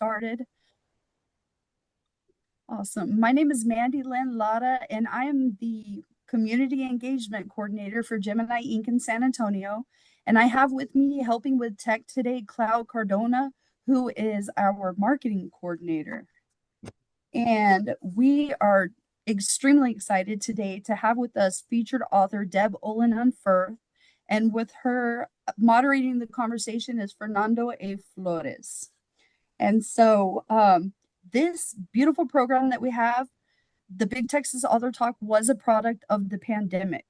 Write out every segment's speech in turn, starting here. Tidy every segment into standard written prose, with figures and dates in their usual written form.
started. Awesome. My name is Mandy Lynn Lara, and I am the Community Engagement Coordinator for Gemini Inc. in San Antonio. And I have with me helping with tech today, Cloud Cardona, who is our Marketing Coordinator. And we are extremely excited today to have with us featured author Deb Olin Unferth. And with her moderating the conversation is Fernando A. Flores. And so this beautiful program that we have, the Big Texas Author Talk, was a product of the pandemic.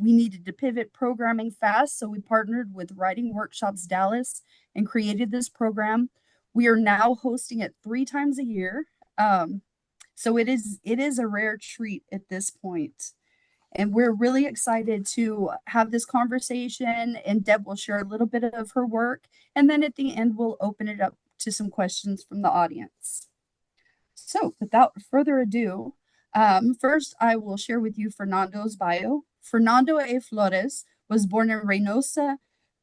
We needed to pivot programming fast, so we partnered with Writing Workshops Dallas and created this program. We are now hosting it 3 times a year. So it is a rare treat at this point. And we're really excited to have this conversation, and Deb will share a little bit of her work. And then at the end, we'll open it up to some questions from the audience. So without further ado, first I will share with you Fernando's bio. Fernando A. Flores was born in Reynosa,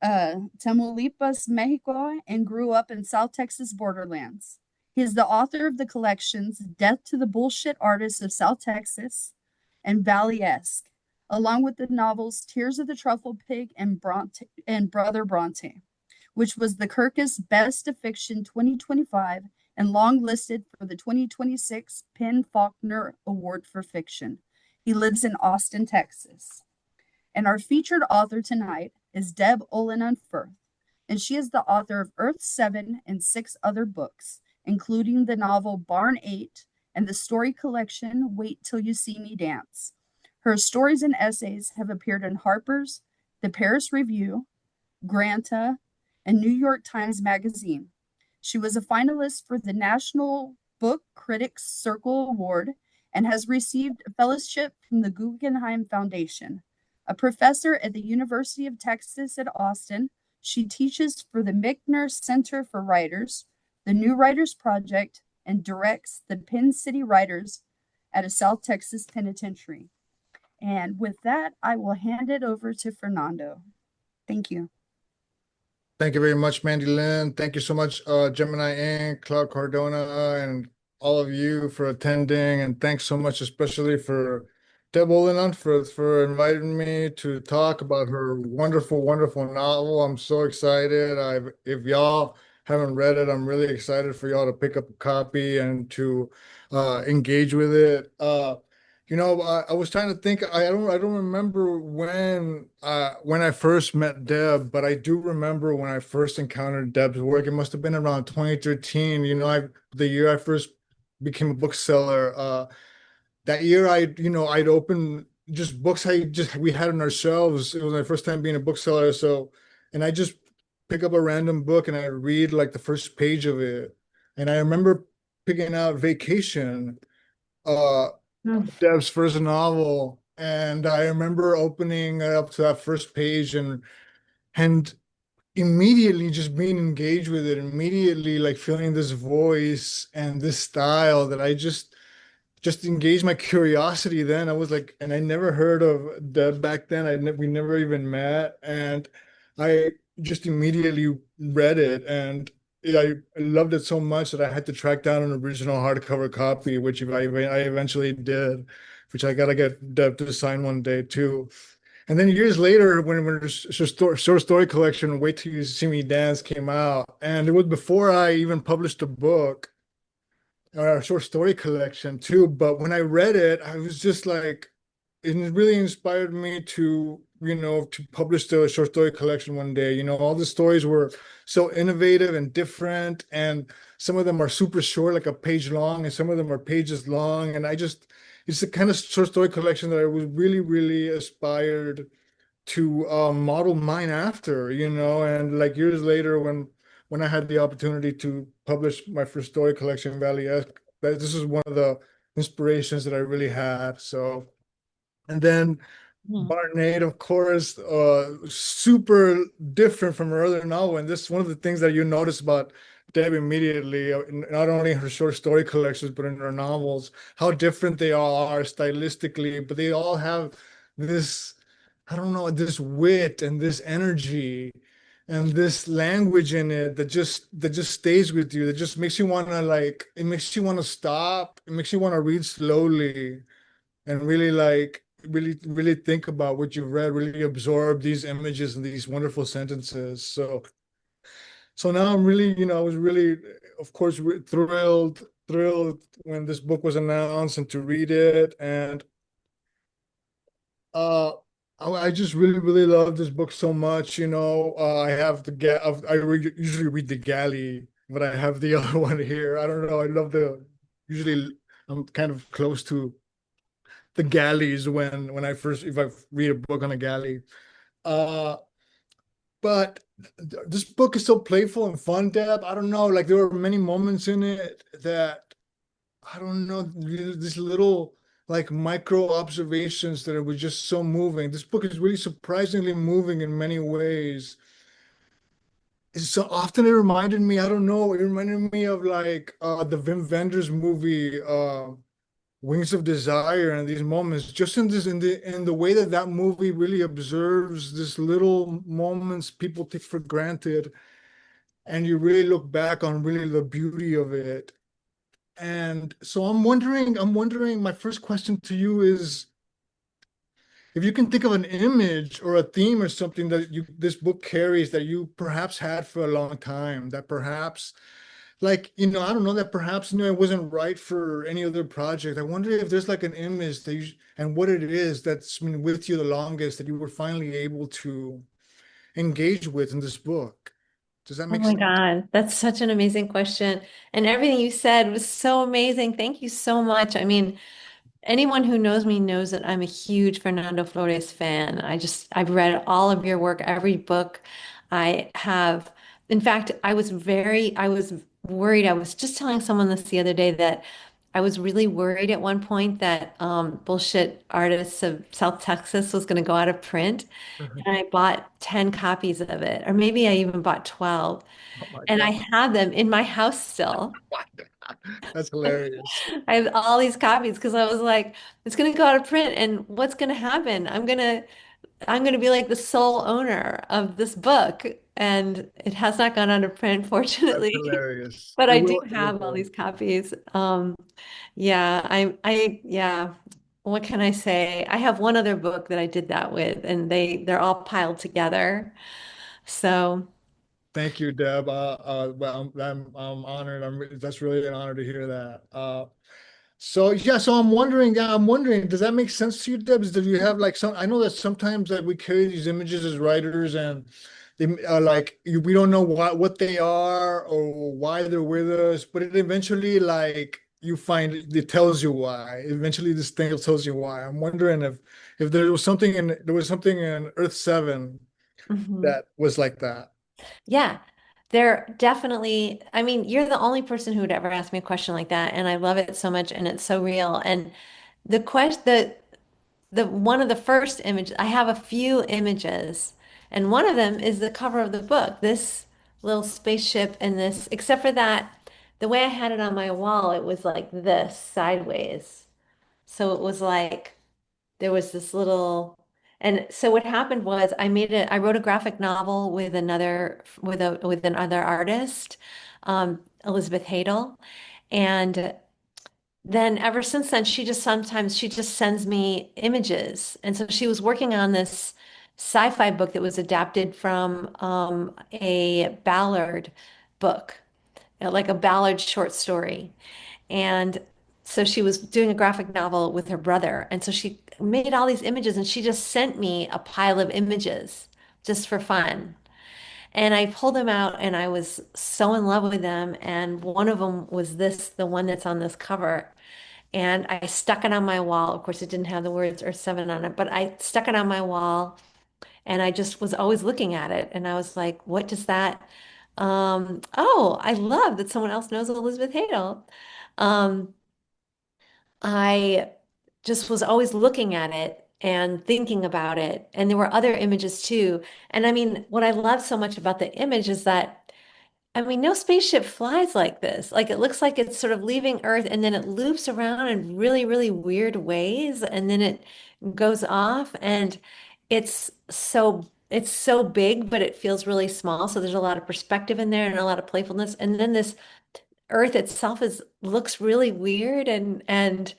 Tamaulipas, Mexico, and grew up in South Texas borderlands. He is the author of the collections Death to the Bullshit Artists of South Texas and Valley-esque, along with the novels Tears of the Truffle Pig and Brother Bronte, which was the Kirkus Best of Fiction 2025 and long listed for the 2026 Penn Faulkner Award for Fiction. He lives in Austin, Texas. And our featured author tonight is Deb Olin Unferth, and she is the author of Earth 7 and 6 other books, including the novel Barn 8 and the story collection Wait Till You See Me Dance. Her stories and essays have appeared in Harper's, the Paris Review, Granta, and New York Times Magazine. She was a finalist for the National Book Critics Circle Award and has received a fellowship from the Guggenheim Foundation. A professor at the University of Texas at Austin, she teaches for the Michener Center for Writers, the New Writers Project, and directs the Penn City Writers at a South Texas penitentiary. And with that, I will hand it over to Fernando. Thank you. Thank you very much, Mandy Lynn. Thank you so much, Gemini Inc., Cloud Cardona, and all of you for attending. And thanks so much, especially for Deb Olin Unferth for inviting me to talk about her wonderful, wonderful novel. I'm so excited. If y'all haven't read it, I'm really excited for y'all to pick up a copy and to engage with it. I was trying to think. I don't remember when I first met Deb, but I do remember when I first encountered Deb's work. It must have been around 2013. The year I first became a bookseller. That year, I'd open just books we had on our shelves. It was my first time being a bookseller, and I just pick up a random book and I read like the first page of it, and I remember picking out Vacation. Deb's first novel, and I remember opening up to that first page and immediately just being engaged with it, immediately like feeling this voice and this style that I just engaged my curiosity. Then I was like, and I never heard of Deb back then. We never even met, and I just immediately read it, and I loved it so much that I had to track down an original hardcover copy, which I eventually did, which I gotta get Deb to sign one day too. And then years later, when her short story collection, Wait Till You See Me Dance, came out, and it was before I even published a book, or a short story collection too. But when I read it, I was just like, it really inspired me to publish the short story collection one day. All the stories were so innovative and different, and some of them are super short, like a page long, and some of them are pages long. And it's the kind of short story collection that I was really, really aspired to model mine after, and like years later when I had the opportunity to publish my first story collection, Valley-esque, this is one of the inspirations that I really had. So, and then Barn 8, of course, super different from her other novel. And this is one of the things that you notice about Deb immediately, not only in her short story collections, but in her novels, how different they all are stylistically, but they all have this, I don't know, this wit and this energy and this language in it that just stays with you, that just makes you want to like, it makes you want to stop, it makes you want to read slowly and really like really think about what you've read, really absorb these images and these wonderful sentences. So now I'm really, I was really, of course, thrilled when this book was announced and to read it. And uh, I just really love this book so much. I have usually read the galley, but I have the other one here. I don't know. I love usually I'm kind of close to the galleys when if I read a book on a galley. Uh, but this book is so playful and fun, Deb. I don't know, like there were many moments in it that I don't know, these little like micro observations that were just so moving. This book is really surprisingly moving in many ways. So often it reminded me, I don't know, it reminded me of like the Wim Wenders movie, Wings of Desire, and these moments, just in the way that that movie really observes this little moments people take for granted, and you really look back on really the beauty of it. And so I'm wondering, my first question to you is if you can think of an image or a theme or something that this book carries that you perhaps had for a long time, that perhaps like, I don't know, that perhaps, it wasn't right for any other project. I wonder if there's like an image and what it is that's been with you the longest that you were finally able to engage with in this book. Does that Oh make my sense? God, that's such an amazing question. And everything you said was so amazing. Thank you so much. I mean, anyone who knows me knows that I'm a huge Fernando Flores fan. I've read all of your work, every book I have. In fact, I was worried. I was just telling someone this the other day that I was really worried at one point that Bullshit Artists of South Texas was going to go out of print. And I bought 10 copies of it, or maybe I even bought 12. Oh my And I God. have them in my house still. That's hilarious. I have all these copies because I was like, it's gonna go out of print, and what's gonna happen? I'm gonna be like the sole owner of this book, and it has not gone out of print, That's fortunately. hilarious. But It I do will, it will have all go. these copies. Yeah. What can I say? I have one other book that I did that with, and they're all piled together. So. Thank you, Deb. Well, I'm honored. That's really an honor to hear that. So yeah, so I'm wondering, does that make sense to you, Deb? Do you have like some? I know that sometimes that we carry these images as writers, and they like we don't know what they are or why they're with us, but it eventually like you find it tells you why. Eventually, this thing tells you why. I'm wondering if there was something in Earth 7 Mhm. that was like that. Yeah, they're definitely, I mean, you're the only person who would ever ask me a question like that, and I love it so much, and it's so real. And the one of the first images, I have a few images, and one of them is the cover of the book, this little spaceship and this, except for that, the way I had it on my wall, it was like this sideways. So it was like there was this little, and so what happened was I wrote a graphic novel with another artist, Elizabeth Hadel. And then ever since then, she just sends me images. And so she was working on this sci-fi book that was adapted from a Ballard book, like a Ballard short story. And so she was doing a graphic novel with her brother. And so she made all these images and she just sent me a pile of images just for fun. And I pulled them out and I was so in love with them. And one of them was the one that's on this cover. And I stuck it on my wall. Of course, it didn't have the words Earth 7 on it, but I stuck it on my wall and I just was always looking at it. And I was like, what does that? Oh, I love that someone else knows Elizabeth Hadel. Um, I just was always looking at it and thinking about it. And there were other images too. And I mean, what I love so much about the image is that, I mean, no spaceship flies like this. Like it looks like it's sort of leaving Earth and then it loops around in really, really weird ways. And then it goes off. And it's so it's so big, but it feels really small. So there's a lot of perspective in there and a lot of playfulness. And then this Earth itself is looks really weird and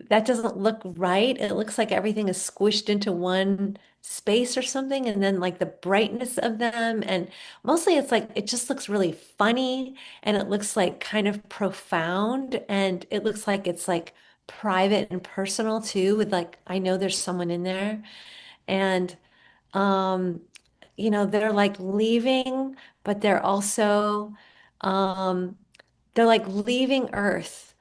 that doesn't look right. It looks like everything is squished into one space or something, and then like the brightness of them, and mostly it's like it just looks really funny, and it looks like kind of profound, and it looks like it's like private and personal too, with like I know there's someone in there. And um they're like leaving, but um they're like leaving Earth,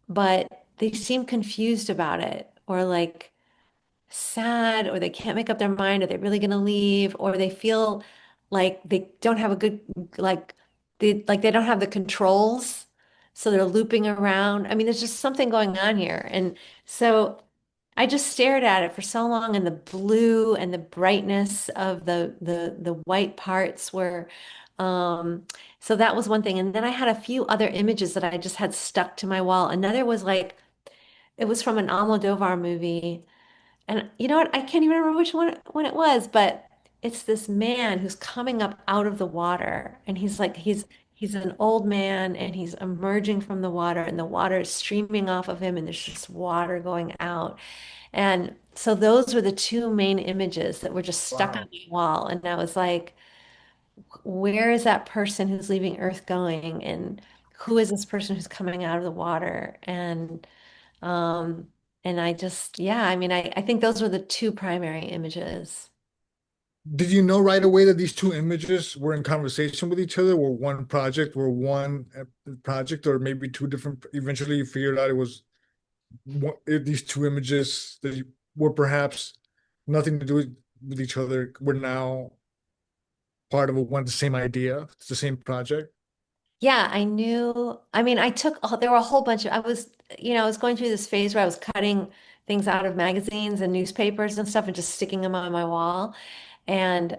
but they seem confused about it, or like sad, or they can't make up their mind. Are they really going to leave? Or they feel like they don't have a good, they don't have the controls. So they're looping around. I mean, there's just something going on here. And so I just stared at it for so long, and the blue and the brightness of the white parts were um so that was one thing. And then I had a few other images that I just had stuck to my wall. Another was like it was from an Almodovar movie. And you know what? I can't even remember which one when it was, but it's this man who's coming up out of the water, and he's an old man, and he's emerging from the water, and the water is streaming off of him, and there's just water going out. And so those were the two main images that were just stuck on Wow. the wall. And I was like, where is that person who's leaving Earth going? And who is this person who's coming out of the water? Um, and I just, yeah, I mean, I think those were the two primary images. Did you know right away that these two images were in conversation with each other, were one project, were one project, or maybe two different? Eventually, you figured out it was these two images that were perhaps nothing to do with each other were now part of the same idea. It's the same project. Yeah, I knew. I mean, there were a whole bunch of, I was going through this phase where I was cutting things out of magazines and newspapers and stuff and just sticking them on my wall, and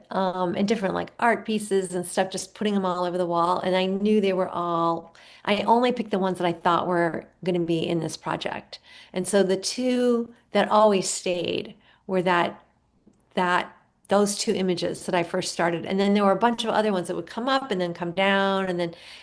different like art pieces and stuff, just putting them all over the wall. And I knew I only picked the ones that I thought were going to be in this project. And so the two that always stayed were that those two images that I first started. And then there were a bunch of other ones that would come up and then come down.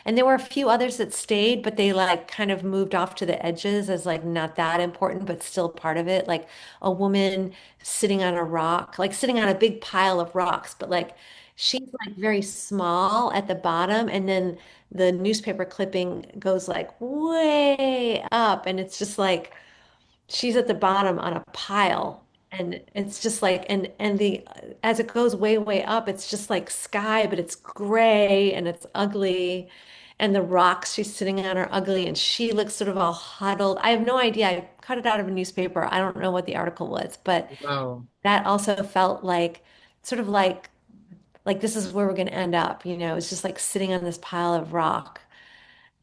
And there were a few others that stayed, but they like kind of moved off to the edges as like not that important, but still part of it. Like a woman sitting on a rock, like sitting on a big pile of rocks, but like she's like very small at the bottom. And then the newspaper clipping goes like way up. And it's just like, she's at the bottom on a pile, and it's just like and the as it goes way up, it's just like sky, but it's gray and it's ugly, and the rocks she's sitting on are ugly, and she looks sort of all huddled. I have no idea. I cut it out of a newspaper. I don't know what the article was, but Wow. that also felt like sort of like this is where we're going to end up, it's just like sitting on this pile of rock.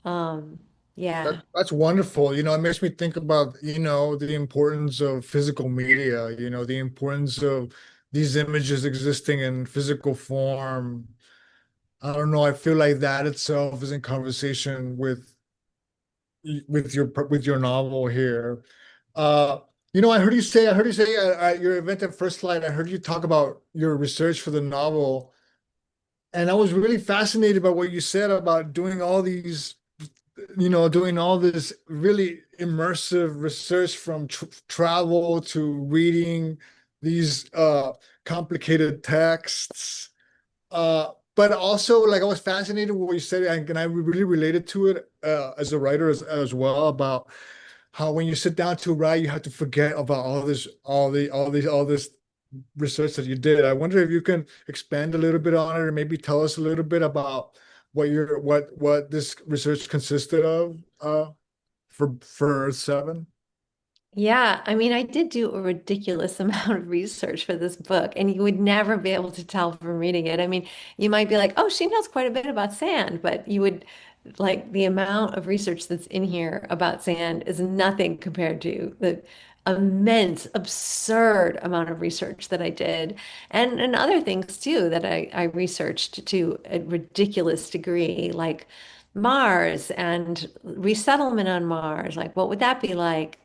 um yeah. That's wonderful. It makes me think about, the importance of physical media, the importance of these images existing in physical form. I don't know. I feel like that itself is in conversation with your novel here. Uh, I heard you say at your event at First Light, I heard you talk about your research for the novel, and I was really fascinated by what you said about doing all this really immersive research from travel to reading these complicated texts. But also, like, I was fascinated with what you said, and I really related to it as a writer as well, about how when you sit down to write, you have to forget about all this research that you did. I wonder if you can expand a little bit on it, or maybe tell us a little bit about what this research consisted of for Earth 7. Yeah, I mean, I did do a ridiculous amount of research for this book, and you would never be able to tell from reading it. I mean, you might be like, oh, she knows quite a bit about sand, but you would like the amount of research that's in here about sand is nothing compared to the immense, absurd amount of research that I did, and other things too that I researched to a ridiculous degree, like Mars and resettlement on Mars. Like, what would that be like?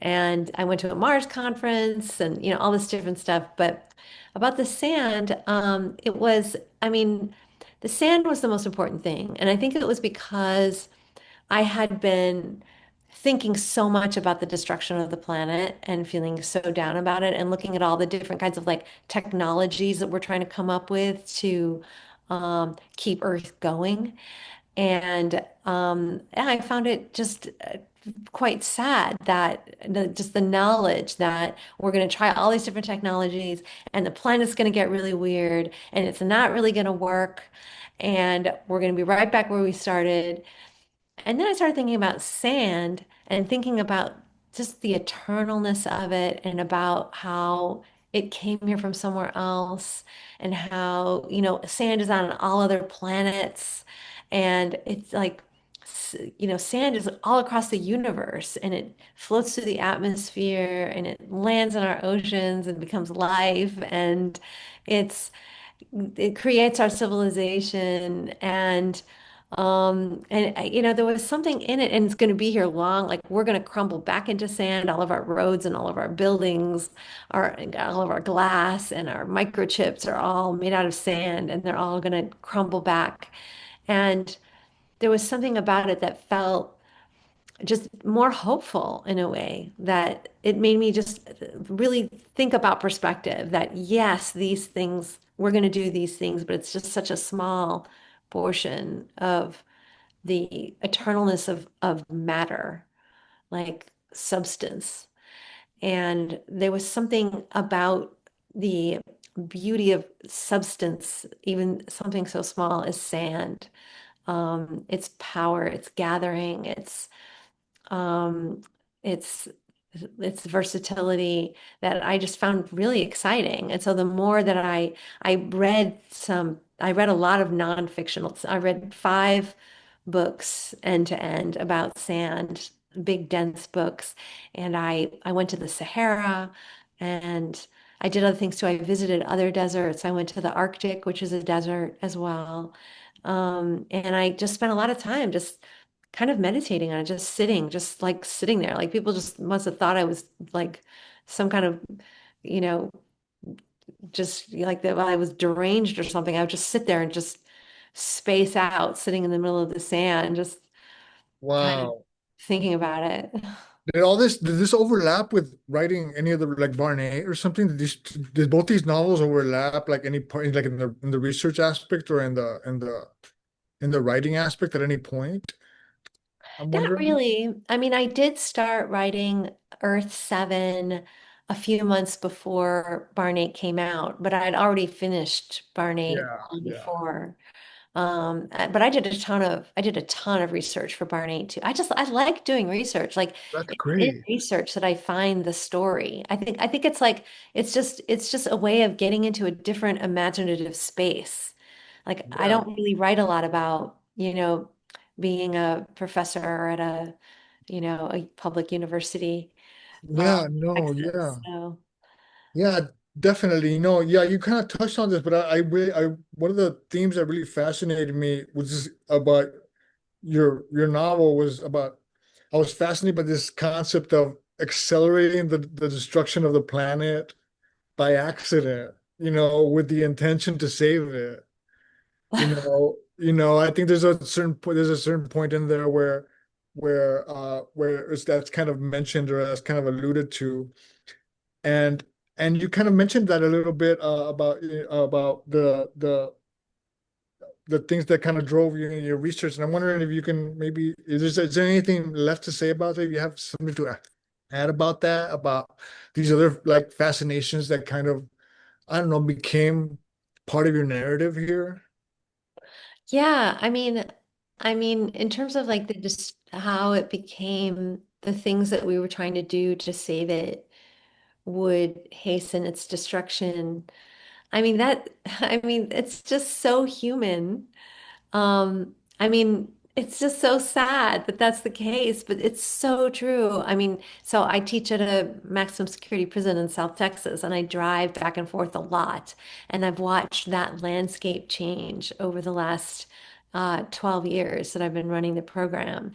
And I went to a Mars conference and, all this different stuff. But about the sand, I mean, the sand was the most important thing. And I think it was because I had been thinking so much about the destruction of the planet and feeling so down about it and looking at all the different kinds of like technologies that we're trying to come up with to keep Earth going. And yeah, I found it just quite sad that just the knowledge that we're going to try all these different technologies and the planet's going to get really weird and it's not really going to work and we're going to be right back where we started. And then I started thinking about sand and thinking about just the eternalness of it and about how it came here from somewhere else and how, sand is on all other planets. And it's like, sand is all across the universe and it floats through the atmosphere and it lands in our oceans and becomes life. And it's, it creates our civilization there was something in it and it's going to be here long, like we're going to crumble back into sand. All of our roads and all of our buildings all of our glass and our microchips are all made out of sand and they're all going to crumble back. And there was something about it that felt just more hopeful in a way that it made me just really think about perspective that yes, these things, we're going to do these things, but it's just such a small portion of the eternalness of matter, like substance. And there was something about the beauty of substance, even something so small as sand, its power, its gathering, um, its its versatility that I just found really exciting. And so the more that I read a lot of non-fictional. I read 5 books end to end about sand, big dense books. And I went to the Sahara and I did other things too. I visited other deserts. I went to the Arctic, which is a desert as well. And I just spent a lot of time just kind of meditating on it, just like sitting there. Like people just must have thought I was like some kind of, you know, just like that I was deranged or something. I would just sit there and just space out, sitting in the middle of the sand, just kind of Wow. thinking about it. Did this overlap with writing any of the like Barnett or something? Did both these novels overlap like any point like in the research aspect or in the writing aspect at any point? I'm Not wondering. really. I mean, I did start writing Earth 7 a few months before Barn 8 came out, but I'd already finished Barn 8 Yeah, long yeah. before. But I did a ton of research for Barn 8 too. I like doing research. Like That's it's in great. research that I find the story. I think it's like it's just a way of getting into a different imaginative space. Like I Yeah. don't really write a lot about, being a professor at a public university, Yeah, in no, Texas. yeah. So Yeah, definitely. No, yeah, you kind of touched on this, but I one of the themes that really fascinated me was just about your novel was about I was fascinated by this concept of accelerating the destruction of the planet by accident, with the intention to save it. I think there's a certain point in there where that's kind of mentioned or that's kind of alluded to. And and you kind of mentioned that a little bit about the things that kind of drove you in your research. And I'm wondering if you can maybe is there anything left to say about it? You have something to add about that, about these other like fascinations that kind of, I don't know, became part of your narrative here? yeah, I mean, in terms of like the just how it became the things that we were trying to do to save it would hasten its destruction. It's just so human. It's just so sad that that's the case, but it's so true. So I teach at a maximum security prison in South Texas, and I drive back and forth a lot. And I've watched that landscape change over the last 12 years that I've been running the program,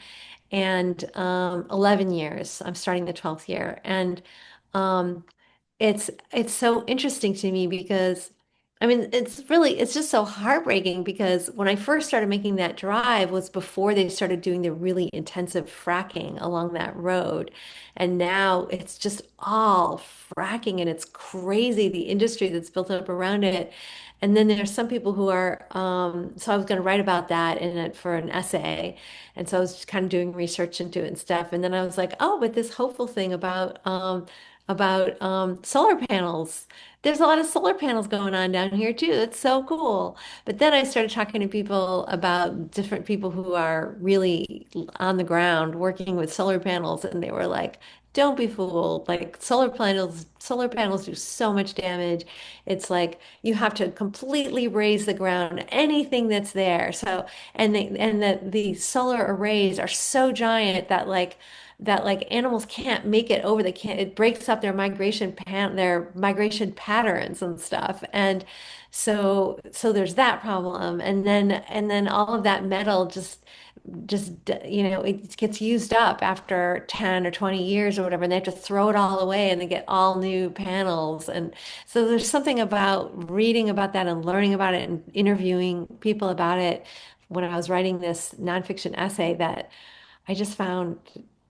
and 11 years. I'm starting the 12th year. And um, it's so interesting to me because I mean it's just so heartbreaking because when I first started making that drive was before they started doing the really intensive fracking along that road. And now it's just all fracking and it's crazy the industry that's built up around it. And then there's some people who are so I was going to write about that in it for an essay. And so I was just kind of doing research into it and stuff. And then I was like, oh, but this hopeful thing about solar panels. There's a lot of solar panels going on down here too. It's so cool. But then I started talking to people about different people who are really on the ground working with solar panels, and they were like, don't be fooled. Like solar panels do so much damage. It's like you have to completely raise the ground, anything that's there. So, and the solar arrays are so giant that like animals can't make it over. They can't, it breaks up their migration patterns and stuff. And so there's that problem. And then all of that metal just it gets used up after 10 or 20 years or whatever, and they have to throw it all away and they get all new panels. And so there's something about reading about that and learning about it and interviewing people about it when I was writing this nonfiction essay that I just found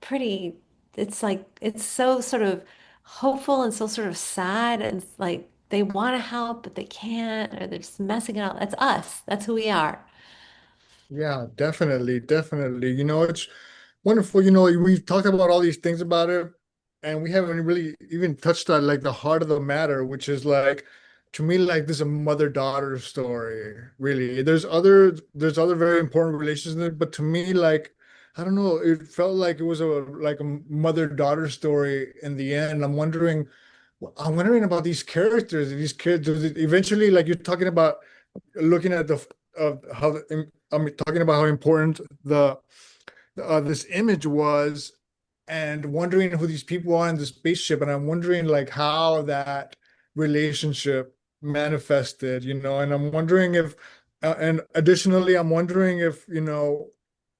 pretty, it's like, it's so sort of hopeful and so sort of sad. And it's like they want to help, but they can't, or they're just messing it up. That's us. That's who we are. Yeah, definitely, definitely. It's wonderful. We've talked about all these things about it, and we haven't really even touched on like the heart of the matter, which is like to me like this is a mother-daughter story, really. There's other very important relations in it, but to me, like, I don't know, it felt like it was a mother-daughter story in the end. I'm wondering about these characters, these kids. Eventually, like you're talking about looking at the of how I'm talking about how important the this image was, and wondering who these people are in the spaceship, and I'm wondering like how that relationship manifested, and I'm wondering if, and additionally, I'm wondering if, oh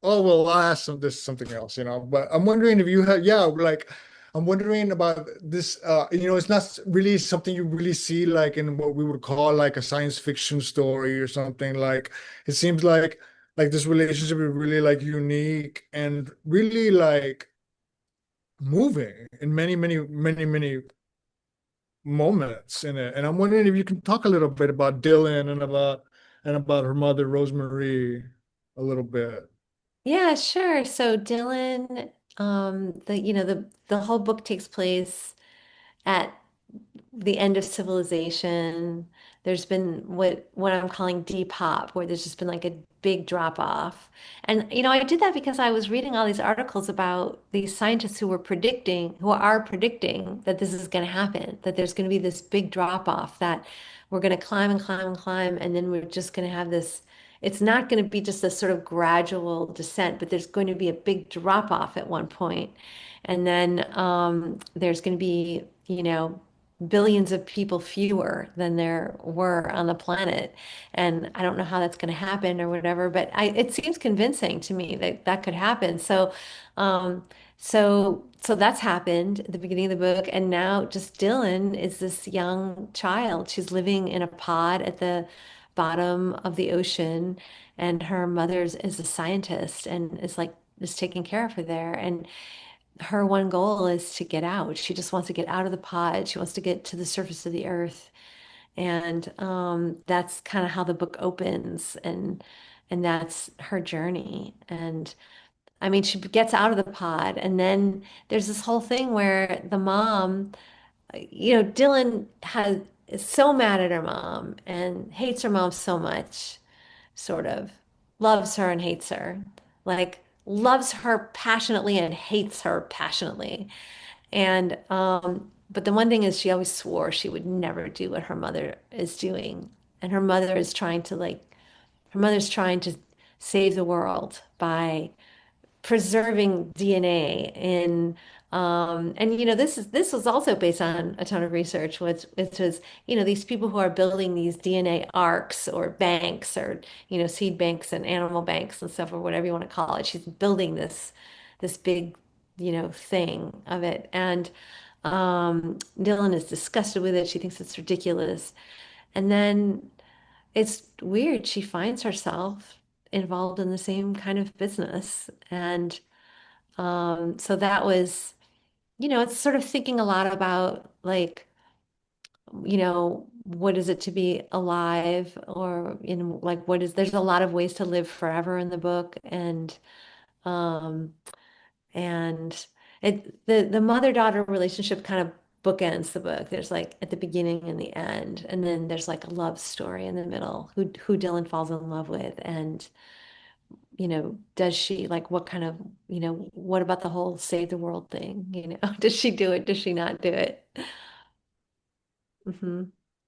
well, I'll ask this something else, but I'm wondering if you have, yeah, like. I'm wondering about this, it's not really something you really see like in what we would call like a science fiction story or something. Like it seems like this relationship is really like unique and really like moving in many, many, many, many moments in it. And I'm wondering if you can talk a little bit about Dylan and about her mother, Rosemary, a little bit. Yeah, sure. So Dylan, the whole book takes place at the end of civilization. There's been what I'm calling depop, where there's just been like a big drop off. And I did that because I was reading all these articles about these scientists who are predicting that this is going to happen, that there's going to be this big drop off, that we're going to climb and climb and climb, and then we're just going to have this. It's not going to be just a sort of gradual descent, but there's going to be a big drop off at one point. And then there's going to be, billions of people fewer than there were on the planet. And I don't know how that's going to happen or whatever, but it seems convincing to me that that could happen. Um, so that's happened at the beginning of the book. And now just Dylan is this young child. She's living in a pod at the bottom of the ocean, and her mother's is a scientist and is taking care of her there. And her one goal is to get out. She just wants to get out of the pod. She wants to get to the surface of the earth. And that's kind of how the book opens, and that's her journey. And I mean, she gets out of the pod, and then there's this whole thing where the mom, Dylan is so mad at her mom and hates her mom so much, sort of loves her and hates her, like loves her passionately and hates her passionately. And but the one thing is she always swore she would never do what her mother is doing. And her mother's trying to save the world by preserving DNA in and this was also based on a ton of research, which was these people who are building these DNA arcs or banks or seed banks and animal banks and stuff or whatever you want to call it. She's building this big thing of it, and Dylan is disgusted with it. She thinks it's ridiculous, and then it's weird. She finds herself involved in the same kind of business. And so that was, it's sort of thinking a lot about like, what is it to be alive or like there's a lot of ways to live forever in the book. Um, and the mother-daughter relationship kind of bookends the book. There's like at the beginning and the end, and then there's like a love story in the middle, who Dylan falls in love with, and does she like what kind of, what about the whole save the world thing? Does she do it? Does she not do it? Hmm.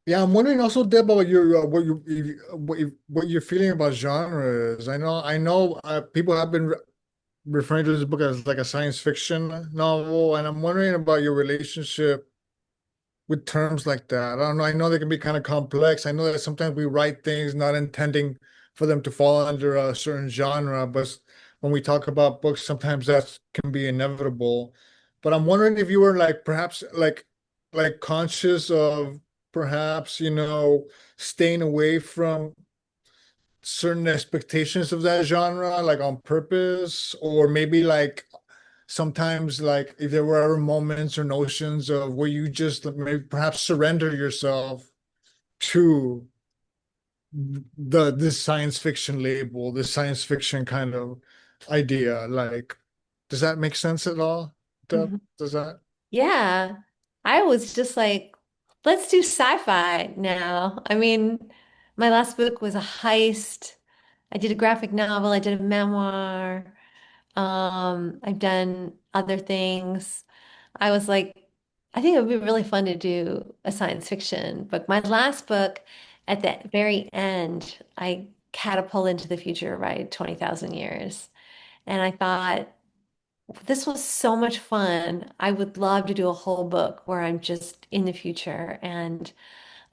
Yeah, I'm wondering also, Deb, about your what you're feeling about genres. I know people have been referring to this book as like a science fiction novel, and I'm wondering about your relationship with terms like that. I don't know. I know they can be kind of complex. I know that sometimes we write things not intending for them to fall under a certain genre, but when we talk about books, sometimes that can be inevitable. But I'm wondering if you were like perhaps like conscious of perhaps, staying away from certain expectations of that genre, like on purpose, or maybe like sometimes like if there were ever moments or notions of where you just maybe perhaps surrender yourself to the this science fiction label, this science fiction kind of idea. Like, does that make sense at all? Hmm. Does that? Yeah. I was just like, let's do sci-fi now. I mean, my last book was a heist. I did a graphic novel, I did a memoir. I've done other things. I was like, I think it would be really fun to do a science fiction book. My last book, at the very end, I catapult into the future by 20,000 years. And I thought, this was so much fun. I would love to do a whole book where I'm just in the future. And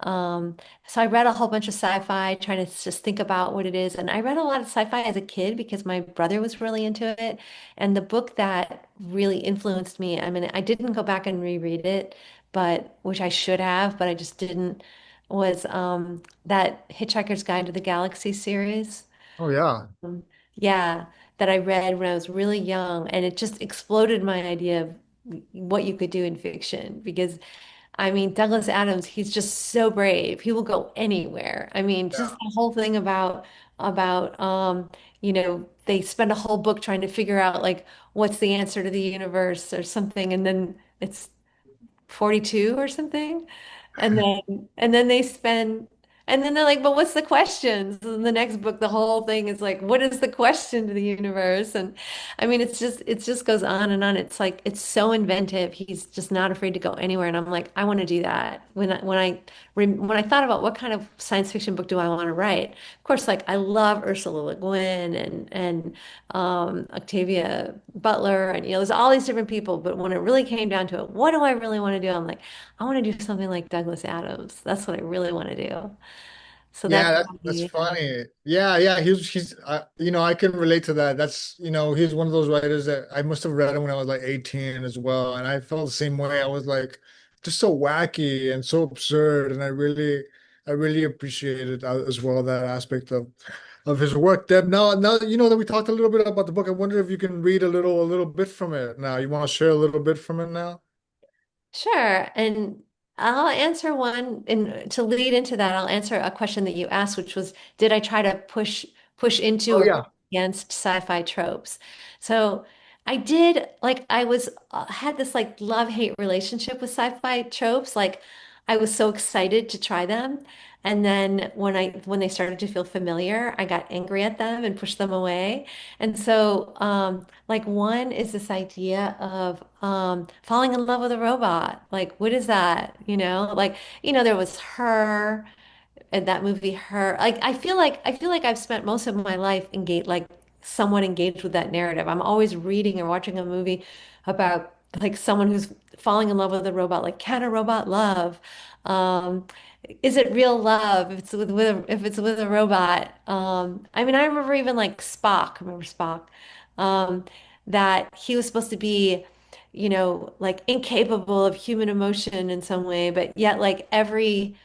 um, so I read a whole bunch of sci-fi, trying to just think about what it is. And I read a lot of sci-fi as a kid because my brother was really into it. And the book that really influenced me, I mean, I didn't go back and reread it, but which I should have, but I just didn't, was that Hitchhiker's Guide to the Galaxy series. Oh yeah. Um, yeah, that I read when I was really young, and it just exploded my idea of what you could do in fiction because I mean, Douglas Adams, he's just so brave. He will go anywhere. I mean, just Yeah. the whole thing about they spend a whole book trying to figure out like what's the answer to the universe or something, and then it's 42 or something. And then they spend and then they're like, but what's the questions? And the next book, the whole thing is like, what is the question to the universe? And I mean, it just goes on and on. It's like it's so inventive. He's just not afraid to go anywhere. And I'm like, I want to do that. When I thought about what kind of science fiction book do I want to write, of course, like I love Ursula Le Guin and Octavia Butler, and there's all these different people. But when it really came down to it, what do I really want to do? I'm like, I want to do something like Douglas Adams. That's what I really want to do. So Yeah, that's that's why, funny. Yeah, yeah, he's I can relate to that. That's, he's one of those writers that I must have read him when I was like 18 as well, and I felt the same way. I was like just so wacky and so absurd, and I really appreciated as well that aspect of his work. Deb, now that that we talked a little bit about the book, I wonder if you can read a little bit from it now. You want to share a little bit from it now? sure. And I'll answer one, and to lead into that, I'll answer a question that you asked, which was, did I try to push into Oh or yeah. against sci-fi tropes? So I did, like, I was had this like love-hate relationship with sci-fi tropes. Like, I was so excited to try them. And then when they started to feel familiar, I got angry at them and pushed them away. And so like one is this idea of falling in love with a robot. Like, what is that? Like, there was Her and that movie Her. Like, I feel like I've spent most of my life engaged, like somewhat engaged with that narrative. I'm always reading or watching a movie about like someone who's falling in love with a robot, like can a robot love? Um, is it real love if it's if it's with a robot? I mean, I remember even like Spock, remember Spock, um, that he was supposed to be, like incapable of human emotion in some way, but yet like every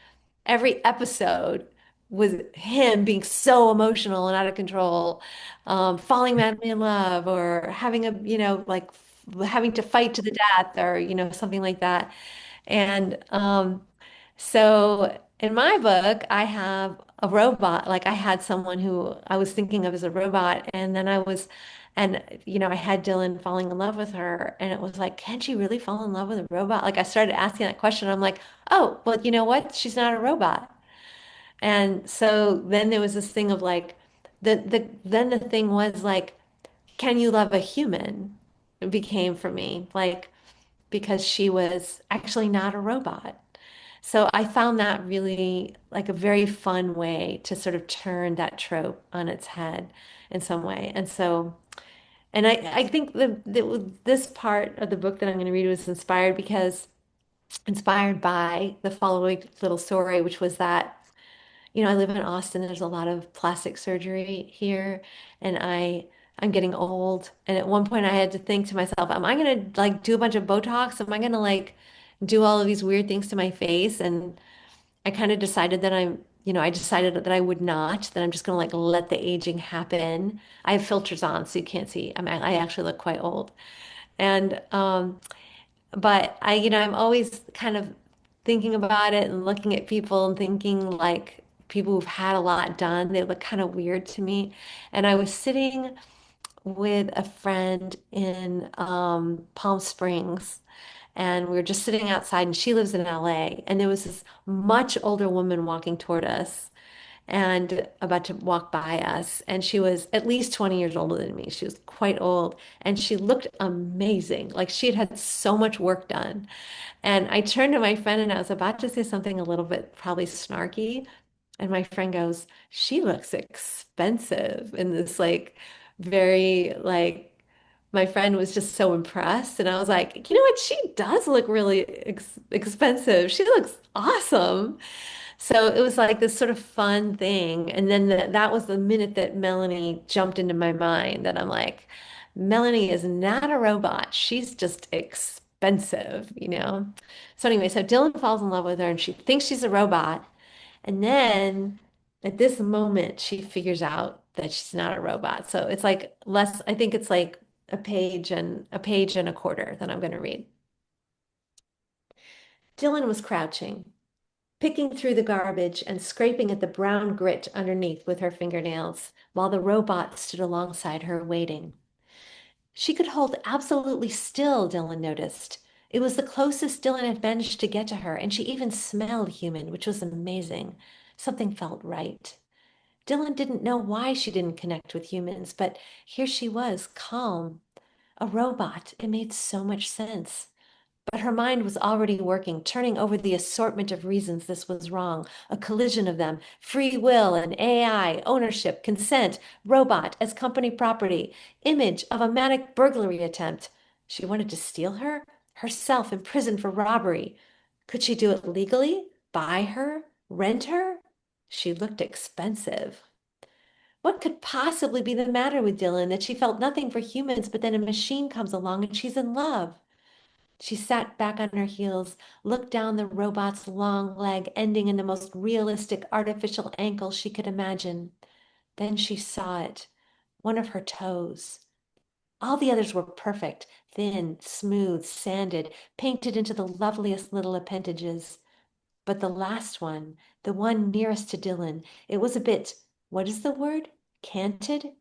episode was him being so emotional and out of control, falling madly in love or having like having to fight to the death or, something like that. And so in my book, I have a robot. Like I had someone who I was thinking of as a robot, and then I had Dylan falling in love with her, and it was like, can she really fall in love with a robot? Like I started asking that question. I'm like, oh, well, you know what? She's not a robot. And so then there was this thing of like, then the thing was like, can you love a human? It became for me like because she was actually not a robot. So I found that really like a very fun way to sort of turn that trope on its head in some way. And so, and I think this part of the book that I'm going to read was inspired by the following little story, which was that, I live in Austin. There's a lot of plastic surgery here, and I'm getting old. And at one point I had to think to myself, am I going to like do a bunch of Botox? Am I going to like do all of these weird things to my face? And I kind of decided that I decided that I would not, that I'm just going to like let the aging happen. I have filters on, so you can't see. I actually look quite old. And but I'm always kind of thinking about it and looking at people and thinking like people who've had a lot done, they look kind of weird to me. And I was sitting with a friend in Palm Springs, and we were just sitting outside, and she lives in LA, and there was this much older woman walking toward us and about to walk by us. And she was at least 20 years older than me. She was quite old, and she looked amazing. Like she had had so much work done. And I turned to my friend and I was about to say something a little bit probably snarky. And my friend goes, she looks expensive in this like very like my friend was just so impressed. And I was like, you know what? She does look really expensive. She looks awesome. So it was like this sort of fun thing. And then that was the minute that Melanie jumped into my mind that I'm like, Melanie is not a robot. She's just expensive. So anyway, so Dylan falls in love with her and she thinks she's a robot. And then at this moment, she figures out that she's not a robot. So it's like less, I think it's like a quarter that I'm going to read. Dylan was crouching, picking through the garbage and scraping at the brown grit underneath with her fingernails, while the robot stood alongside her, waiting. She could hold absolutely still, Dylan noticed. It was the closest Dylan had managed to get to her, and she even smelled human, which was amazing. Something felt right. Dylan didn't know why she didn't connect with humans, but here she was, calm. A robot. It made so much sense. But her mind was already working, turning over the assortment of reasons this was wrong, a collision of them, free will and AI, ownership, consent, robot as company property, image of a manic burglary attempt. She wanted to steal her? Herself imprisoned for robbery. Could she do it legally? Buy her? Rent her? She looked expensive. What could possibly be the matter with Dylan that she felt nothing for humans, but then a machine comes along and she's in love? She sat back on her heels, looked down the robot's long leg, ending in the most realistic artificial ankle she could imagine. Then she saw it, one of her toes. All the others were perfect, thin, smooth, sanded, painted into the loveliest little appendages. But the last one, the one nearest to Dylan, it was a bit, what is the word? Canted?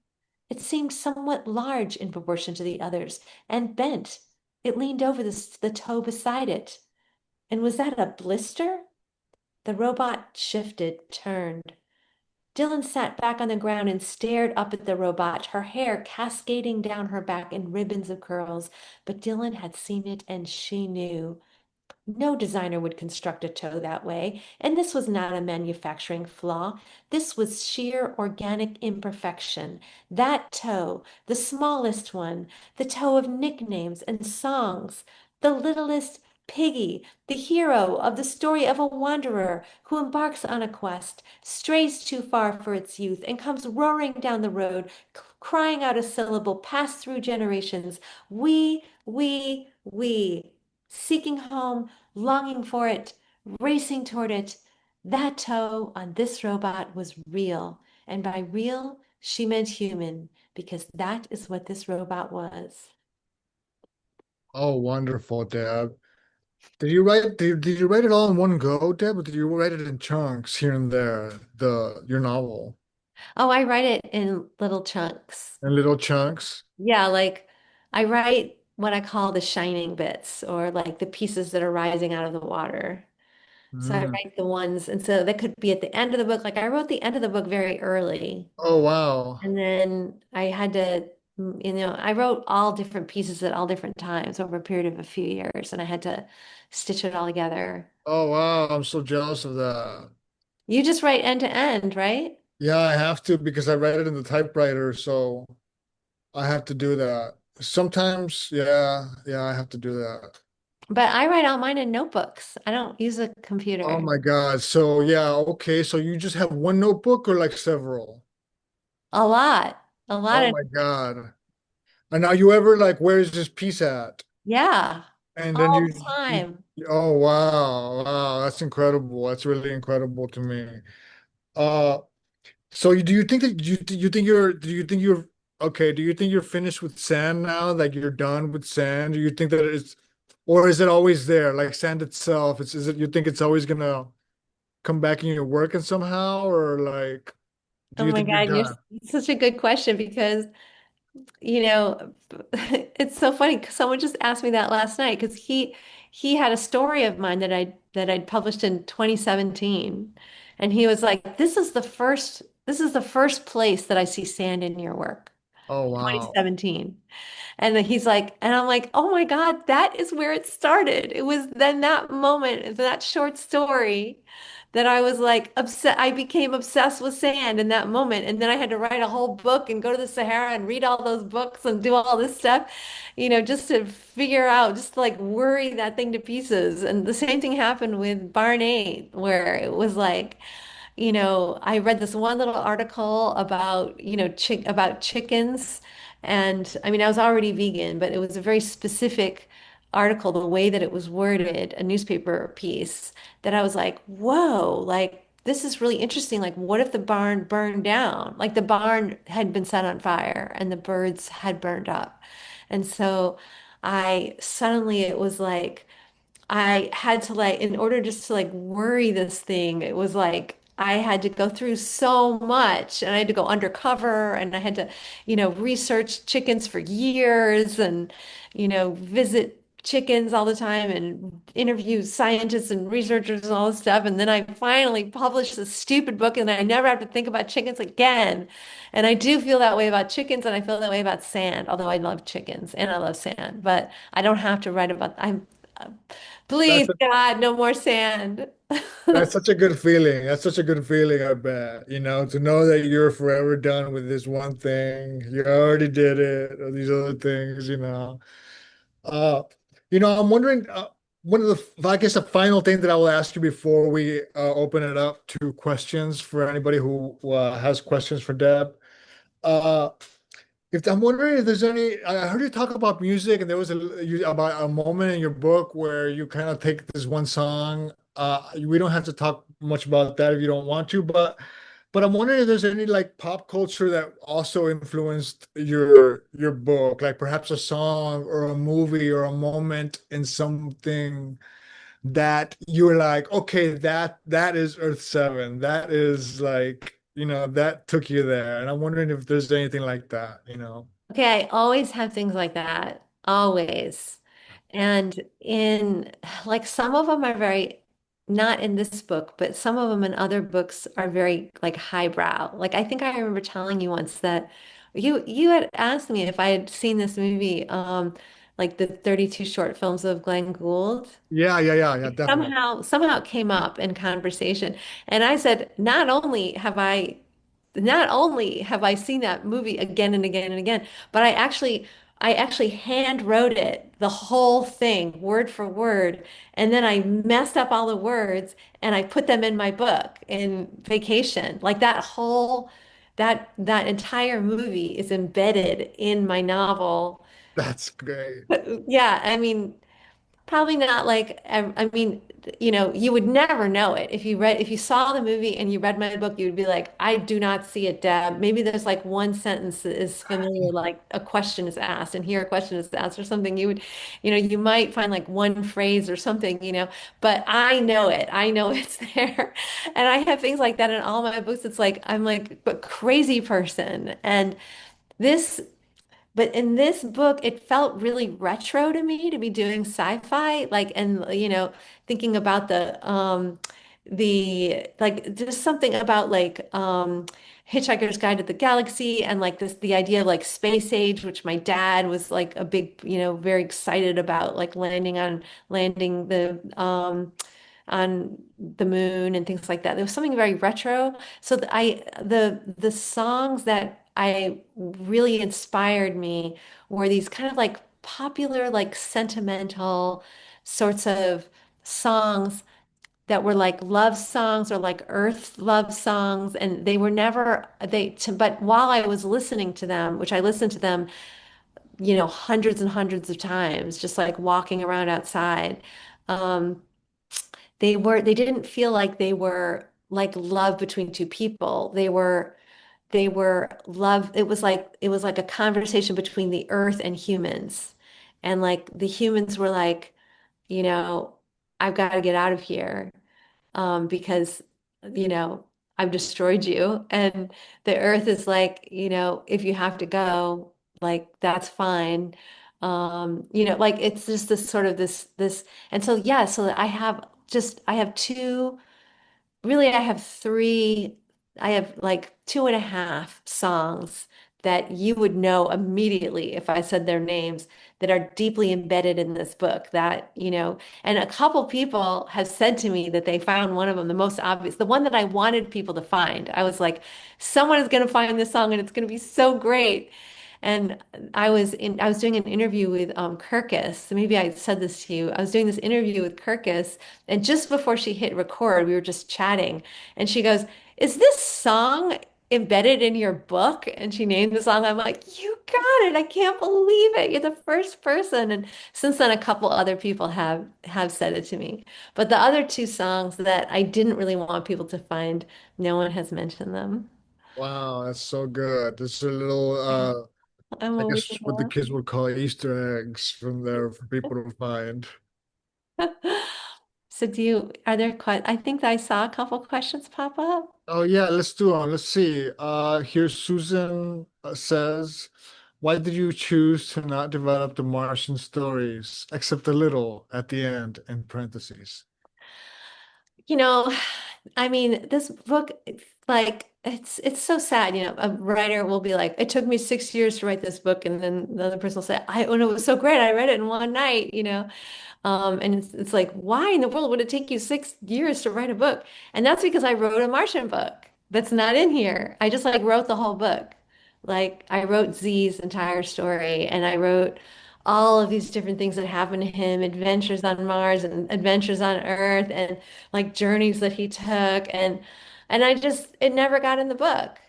It seemed somewhat large in proportion to the others, and bent. It leaned over the toe beside it. And was that a blister? The robot shifted, turned. Dylan sat back on the ground and stared up at the robot, her hair cascading down her back in ribbons of curls. But Dylan had seen it and she knew. No designer would construct a toe that way, and this was not a manufacturing flaw. This was sheer organic imperfection. That toe, the smallest one, the toe of nicknames and songs, the littlest piggy, the hero of the story of a wanderer who embarks on a quest, strays too far for its youth, and comes roaring down the road, crying out a syllable passed through generations. We, seeking home, longing for it, racing toward it. That toe on this robot was real. And by real, she meant human, because that is what this robot was. Oh, wonderful, Deb. Did you write it all in one go, Deb, or did you write it in chunks here and there, your novel? Oh, I write it in little chunks. In little chunks? Yeah, like I write what I call the shining bits, or like the pieces that are rising out of the water. So I Mm. write the ones, and so that could be at the end of the book. Like I wrote the end of the book very early. Oh, wow. And then I had to, I wrote all different pieces at all different times over a period of a few years, and I had to stitch it all together. Oh, wow. I'm so jealous of that. You just write end to end, right? Yeah, I have to because I write it in the typewriter, so I have to do that. Sometimes, yeah, I have to do that. But I write all mine in notebooks. I don't use a Oh computer. my God. So yeah, okay. So you just have one notebook or like several? A lot. A lot Oh of, my God. And are you ever like, where's this piece at? yeah, And then all the time. oh wow, wow, that's incredible. That's really incredible to me. Uh, so do you think that do you think you're okay? Do you think you're finished with sand now? Like you're done with sand? Do you think that it's, or is it always there? Like sand itself, is it you think it's always gonna come back in your work and somehow, or like do Oh you my think you're God, done? it's such a good question because you know, it's so funny 'cause someone just asked me that last night because he had a story of mine that I'd published in 2017. And he was like, this is the first place that I see sand in your work. Oh wow. 2017. And then he's like, and I'm like, oh my God, that is where it started. It was then that moment, that short story that I was like upset. I became obsessed with sand in that moment. And then I had to write a whole book and go to the Sahara and read all those books and do all this stuff, just to figure out, just to like worry that thing to pieces. And the same thing happened with Barn 8, where it was like, I read this one little article about, about chickens. And I mean, I was already vegan, but it was a very specific article, the way that it was worded, a newspaper piece, that I was like, whoa, like this is really interesting. Like, what if the barn burned down? Like the barn had been set on fire and the birds had burned up. And so it was like, I had to like, in order just to like worry this thing, it was like I had to go through so much and I had to go undercover and I had to, research chickens for years and, visit chickens all the time and interview scientists and researchers and all this stuff. And then I finally published this stupid book and I never have to think about chickens again. And I do feel that way about chickens and I feel that way about sand, although I love chickens and I love sand, but I don't have to write about, That's please, God, no more sand. That's such a good feeling. That's such a good feeling, I bet. You know, to know that you're forever done with this one thing. You already did it, or these other things, you know. Uh, I'm wondering, one of I guess the final thing that I will ask you before we open it up to questions for anybody who has questions for Deb. Uh, if I'm wondering if there's any, I heard you talk about music, and there was about a moment in your book where you kind of take this one song. We don't have to talk much about that if you don't want to, but I'm wondering if there's any like pop culture that also influenced your book, like perhaps a song or a movie or a moment in something that you're like, okay, that is Earth 7. That is like, that took you there. And I'm wondering if there's anything like that. Okay, I always have things like that, always. And in like some of them are very, not in this book, but some of them in other books are very like highbrow. Like I think I remember telling you once that you had asked me if I had seen this movie, like the 32 short films of Glenn Gould. Yeah, definitely. Somehow it came up in conversation. And I said, not only have I seen that movie again and again and again, but I actually hand wrote it, the whole thing, word for word, and then I messed up all the words and I put them in my book in Vacation. Like that entire movie is embedded in my novel. That's great. But yeah, I mean, probably not like, I mean, you would never know it. If you saw the movie and you read my book, you would be like, I do not see it, Deb. Maybe there's like one sentence that is familiar, like a question is asked, and here a question is asked or something. You might find like one phrase or something, but I know it. I know it's there. And I have things like that in all my books. It's like, I'm like, but crazy person. And this but in this book, it felt really retro to me to be doing sci-fi, like, and thinking about the like just something about like Hitchhiker's Guide to the Galaxy and like the idea of like space age, which my dad was like a big, very excited about, like landing on the moon and things like that. There was something very retro. So the songs that I really inspired me were these kind of like popular, like sentimental sorts of songs that were like love songs or like earth love songs. And they were never but while I was listening to them, which I listened to them, hundreds and hundreds of times, just like walking around outside. Um, they didn't feel like they were like love between two people. They were love. It was like a conversation between the earth and humans. And like the humans were like, you know, I've got to get out of here, because, you know, I've destroyed you. And the earth is like, if you have to go, like that's fine. Like it's just this sort of this. And so, yeah, so I have two. Really, I have three, I have like two and a half songs that you would know immediately if I said their names, that are deeply embedded in this book and a couple people have said to me that they found one of them, the most obvious, the one that I wanted people to find. I was like, someone is going to find this song and it's going to be so great. And I was doing an interview with Kirkus. Maybe I said this to you. I was doing this interview with Kirkus, and just before she hit record, we were just chatting, and she goes, "Is this song embedded in your book?" And she named the song. I'm like, "You got it! I can't believe it! You're the first person." And since then, a couple other people have said it to me. But the other two songs that I didn't really want people to find, no one has mentioned them. Wow, that's so good. This is a little I'm I a guess what the weirdo. kids would call Easter eggs from there for people to find. So are there I think I saw a couple questions pop up. Oh yeah, let's do on. Let's see. Here Susan says, why did you choose to not develop the Martian stories, except a little at the end in parentheses? You know, I mean, this book, it's so sad. A writer will be like, it took me 6 years to write this book, and then the other person will say, oh no, it was so great. I read it in one night. And it's like, why in the world would it take you 6 years to write a book? And that's because I wrote a Martian book that's not in here. I just like wrote the whole book. Like I wrote Z's entire story, and I wrote all of these different things that happened to him, adventures on Mars and adventures on Earth, and like journeys that he took, and it never got in the book.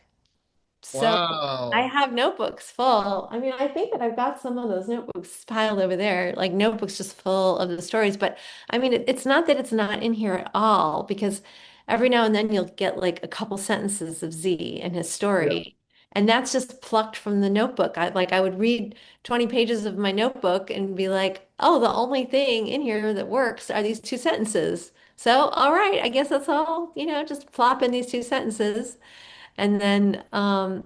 So I Wow. have notebooks full. I mean, I think that I've got some of those notebooks piled over there, like notebooks just full of the stories. But I mean, it's not that it's not in here at all, because every now and then you'll get like a couple sentences of Z and his Yeah. story. And that's just plucked from the notebook. I would read 20 pages of my notebook and be like, oh, the only thing in here that works are these two sentences. So, all right, I guess that's all, just plop in these two sentences, and then and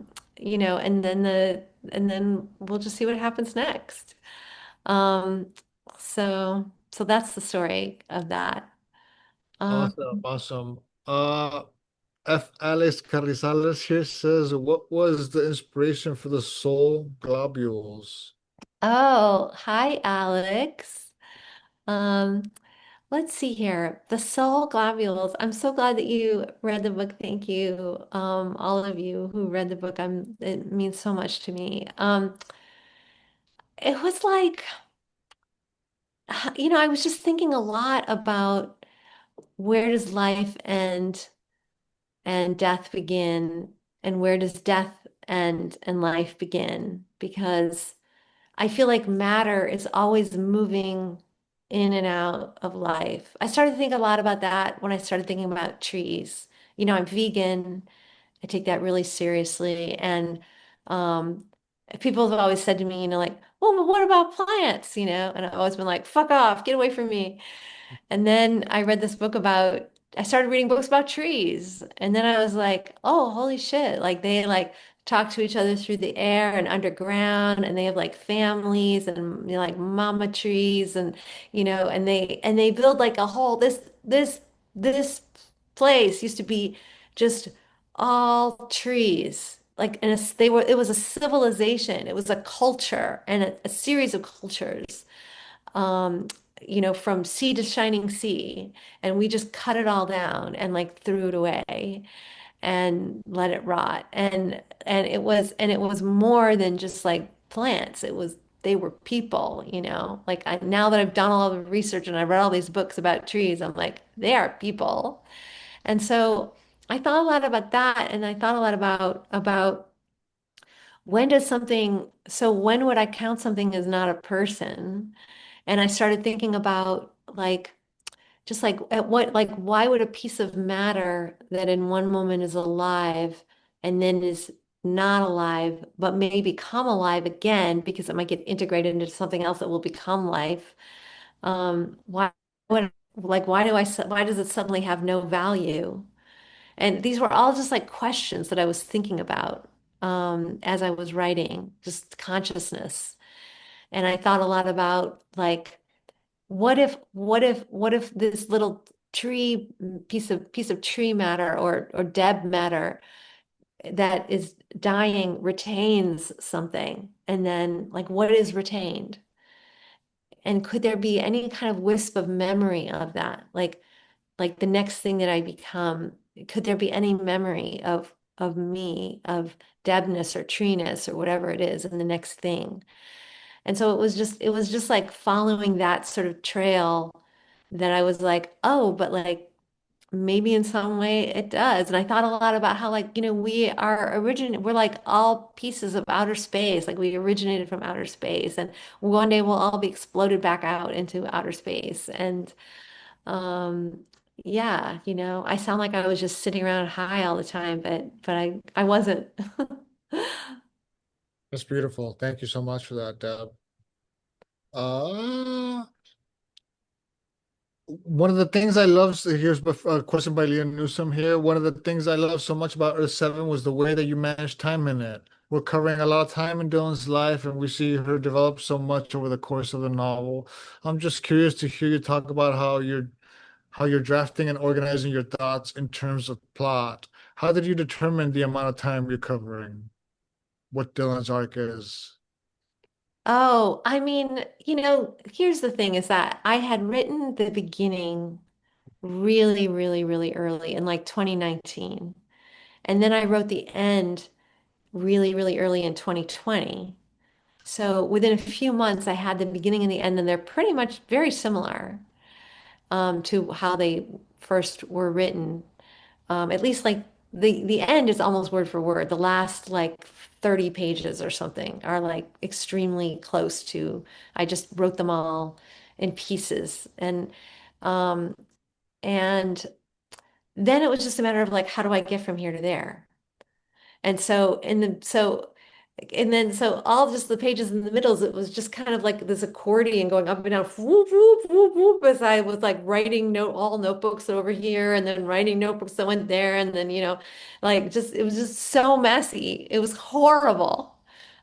then we'll just see what happens next. Um, so that's the story of that. Um, Awesome, awesome. F. Alice Carrizales here says, what was the inspiration for the soul globules? Oh, hi, Alex. Um, let's see here. The Soul Globules. I'm so glad that you read the book. Thank you, all of you who read the book. It means so much to me. It was like, I was just thinking a lot about where does life end and death begin, and where does death end and life begin? Because I feel like matter is always moving in and out of life. I started to think a lot about that when I started thinking about trees. I'm vegan. I take that really seriously. And um, people have always said to me, like, well, but what about plants? And I've always been like, fuck off, get away from me. And then I read this book I started reading books about trees. And then I was like, oh, holy shit. Like they talk to each other through the air and underground, and they have like families and like mama trees and they build like a whole this place used to be just all trees. Like and it was a civilization. It was a culture and a series of cultures um, from sea to shining sea. And we just cut it all down and like threw it away and let it rot. And it was more than just like plants. They were people. Like now that I've done all the research and I've read all these books about trees, I'm like, they are people. And so I thought a lot about that, and I thought a lot about when would I count something as not a person? And I started thinking about like just like at what like why would a piece of matter that in one moment is alive and then is not alive but may become alive again because it might get integrated into something else that will become life. Why would like why does it suddenly have no value? And these were all just like questions that I was thinking about as I was writing, just consciousness. And I thought a lot about like what if this little tree piece of tree matter or Deb matter that is dying retains something, and then like what is retained, and could there be any kind of wisp of memory of that, like the next thing that I become, could there be any memory of me, of Debness or treeness or whatever it is in the next thing? And so it was just like following that sort of trail that I was like, oh, but like maybe in some way it does. And I thought a lot about how like, we're like all pieces of outer space. Like we originated from outer space, and one day we'll all be exploded back out into outer space. And um yeah, I sound like I was just sitting around high all the time, but I wasn't. That's beautiful. Thank you so much for that, Deb. Uh, One of the things I love, so here's a question by Leon Newsom here. One of the things I love so much about Earth 7 was the way that you managed time in it. We're covering a lot of time in Dylan's life, and we see her develop so much over the course of the novel. I'm just curious to hear you talk about how you're drafting and organizing your thoughts in terms of plot. How did you determine the amount of time you're covering? What Dylan's arc is? Oh, I mean, here's the thing is that I had written the beginning really, really, really early in like 2019. And then I wrote the end really, really early in 2020. So within a few months, I had the beginning and the end, and they're pretty much very similar to how they first were written. At least like the end is almost word for word. The last like 30 pages or something are like extremely close to, I just wrote them all in pieces. Um and then it was just a matter of like, how do I get from here to there? And so all just the pages in the middles, it was just kind of like this accordion going up and down, whoop, whoop, whoop, whoop, as I was like writing all notebooks over here and then writing notebooks that went there. And then, like just, it was just so messy. It was horrible.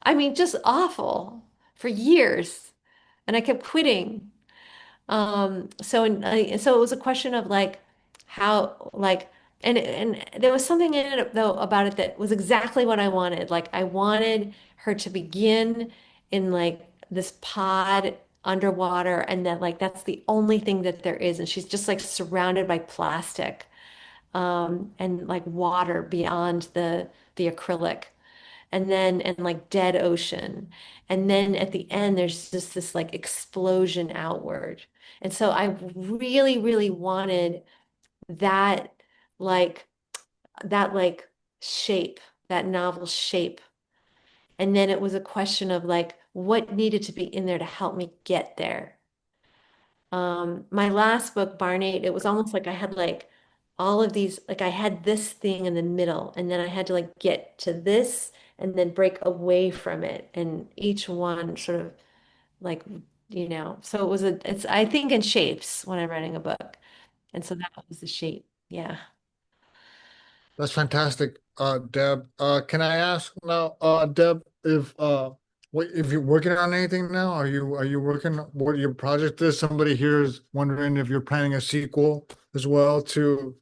I mean, just awful for years. And I kept quitting. So it was a question of like how like and there was something in it though about it that was exactly what I wanted. Like I wanted her to begin in like this pod underwater, and then like that's the only thing that there is, and she's just like surrounded by plastic, and like water beyond the acrylic, and then and like dead ocean, and then at the end there's just this like explosion outward. And so I really, really wanted that like that like shape, that novel shape. And then it was a question of like what needed to be in there to help me get there. My last book, Barn Eight, it was almost like I had like all of these, like I had this thing in the middle, and then I had to like get to this and then break away from it. And each one sort of like, so it was it's, I think in shapes when I'm writing a book. And so that was the shape. Yeah. That's fantastic, Deb. Can I ask now, Deb, if if you're working on anything now? Are you working what your project is? Somebody here is wondering if you're planning a sequel as well to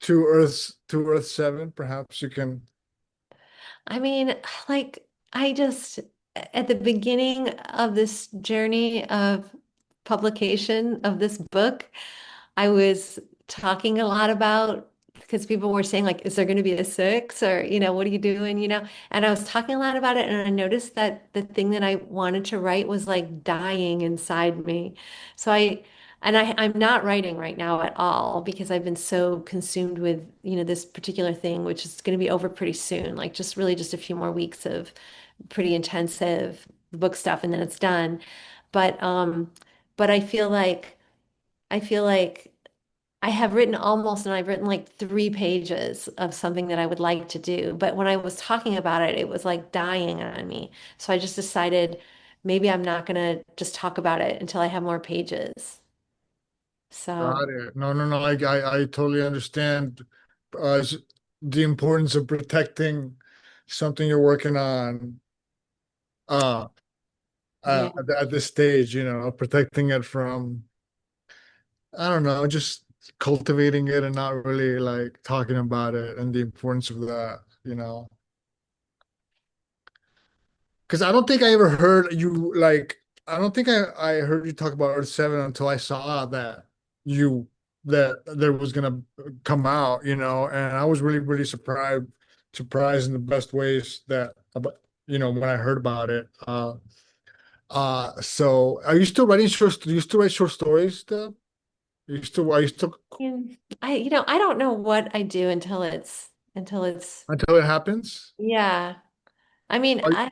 Earth 7. Perhaps you can. I mean, like, I just, at the beginning of this journey of publication of this book, I was talking a lot about, because people were saying, like, is there going to be a six? Or, what are you doing? And I was talking a lot about it. And I noticed that the thing that I wanted to write was like dying inside me. So I'm not writing right now at all because I've been so consumed with, this particular thing, which is going to be over pretty soon, like just really just a few more weeks of pretty intensive book stuff and then it's done. But but I feel like I have written almost, and I've written like 3 pages of something that I would like to do. But when I was talking about it, it was like dying on me. So I just decided maybe I'm not going to just talk about it until I have more pages. So, Got it. No, no, no. I totally understand s- the importance of protecting something you're working on. Uh, yeah. at this stage, protecting it from, I don't know, just cultivating it and not really like talking about it and the importance of that. Because I don't think I ever heard you like, I don't think I heard you talk about Earth 7 until I saw you, that there was gonna come out, and I was really, really surprised in the best ways when I heard about it. So are you still writing do you still write short stories, Deb? Are you still And I don't know what I do until it's, until it happens? yeah. I mean, Are,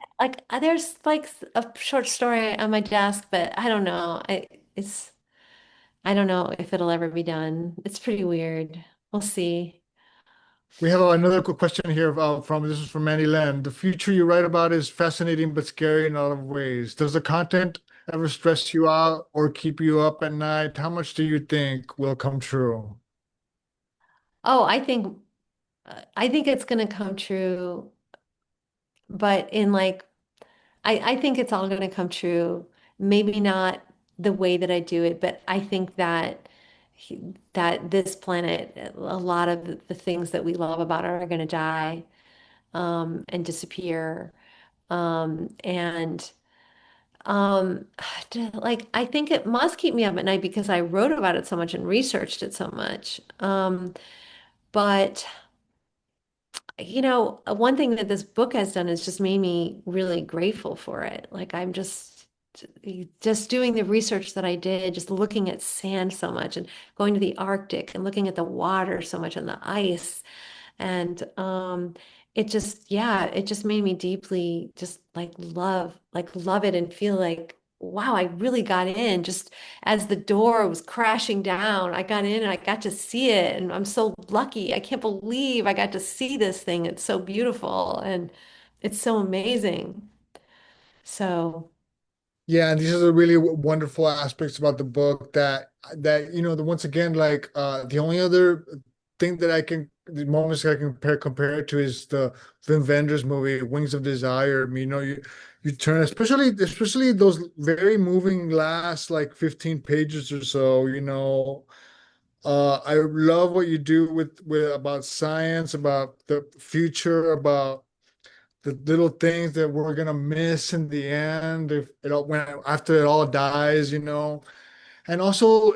there's like a short story on my desk, but I don't know. I don't know if it'll ever be done. It's pretty weird. We'll see. we have another quick question here from this is from Mandy Len. The future you write about is fascinating but scary in a lot of ways. Does the content ever stress you out or keep you up at night? How much do you think will come true? Oh, I think it's gonna come true, but in like I think it's all gonna come true. Maybe not the way that I do it, but I think that this planet, a lot of the things that we love about it are gonna die, and disappear. And like I think it must keep me up at night because I wrote about it so much and researched it so much. But one thing that this book has done is just made me really grateful for it. Like I'm just doing the research that I did, just looking at sand so much and going to the Arctic and looking at the water so much and the ice. And it just, yeah, it just made me deeply just like love it and feel like, wow, I really got in. Just as the door was crashing down, I got in and I got to see it. And I'm so lucky. I can't believe I got to see this thing. It's so beautiful and it's so amazing. So, Yeah, and these are the really wonderful aspects about the book the once again, like the only other thing that the moments I can compare it to is the Wim Wenders movie Wings of Desire. I mean, you turn, especially those very moving last like 15 pages or so. I love what you do with about science, about the future, about the little things that we're gonna miss in the end if it all when after it all dies, and also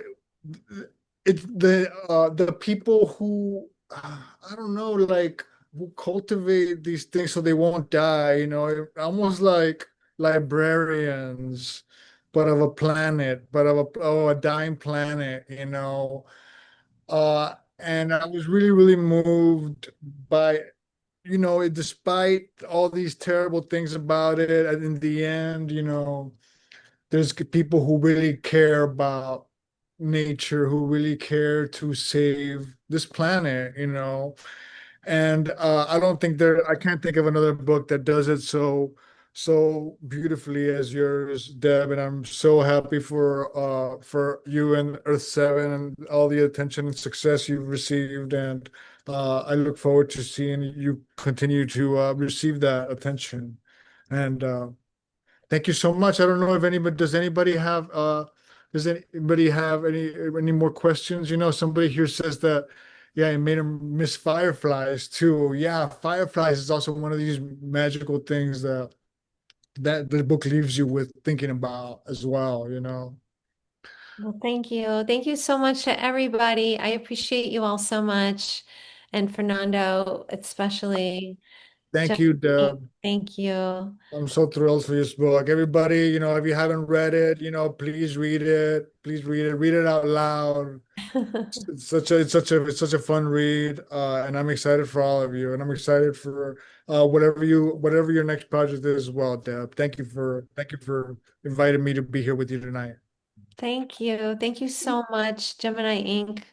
it's the people who I don't know, like who cultivate these things so they won't die, almost like librarians, but of a planet, but of a dying planet, and I was really, really moved by, despite all these terrible things about it, and in the end, there's people who really care about nature, who really care to save this planet, and I can't think of another book that does it so beautifully as yours, Deb. And I'm so happy for you and Earth 7 and all the attention and success you've received. And I look forward to seeing you continue to receive that attention. And thank you so much. I don't know if anybody does anybody have any more questions? Somebody here says that, yeah, it made him miss fireflies too. Yeah, fireflies is also one of these magical things that the book leaves you with thinking about as well. Well, thank you. Thank you so much to everybody. I appreciate you all so much. And Fernando, especially. Thank you, Jackie, Deb. thank you. I'm so thrilled for this book. Everybody, if you haven't read it, please read it. Please read it out loud. It's such a fun read, and I'm excited for all of you, and I'm excited for whatever your next project is as well, Deb. Thank you for inviting me to be here with you tonight. Thank you. Thank you so much, Gemini Inc.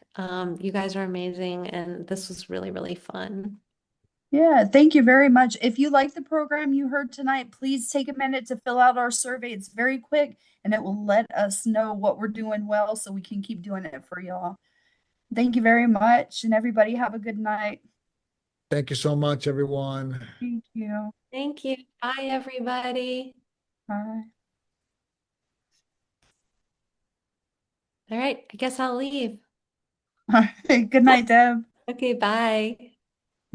You guys are amazing, and this was really, really fun. Yeah, thank you very much. If you like the program you heard tonight, please take a minute to fill out our survey. It's very quick and it will let us know what we're doing well so we can keep doing it for y'all. Thank you very much, and everybody have a good night. Thank you so much, everyone. Thank you. Thank you. Bye, everybody. Bye. All right, I guess I'll leave. All right. Good night, Deb. Okay, bye.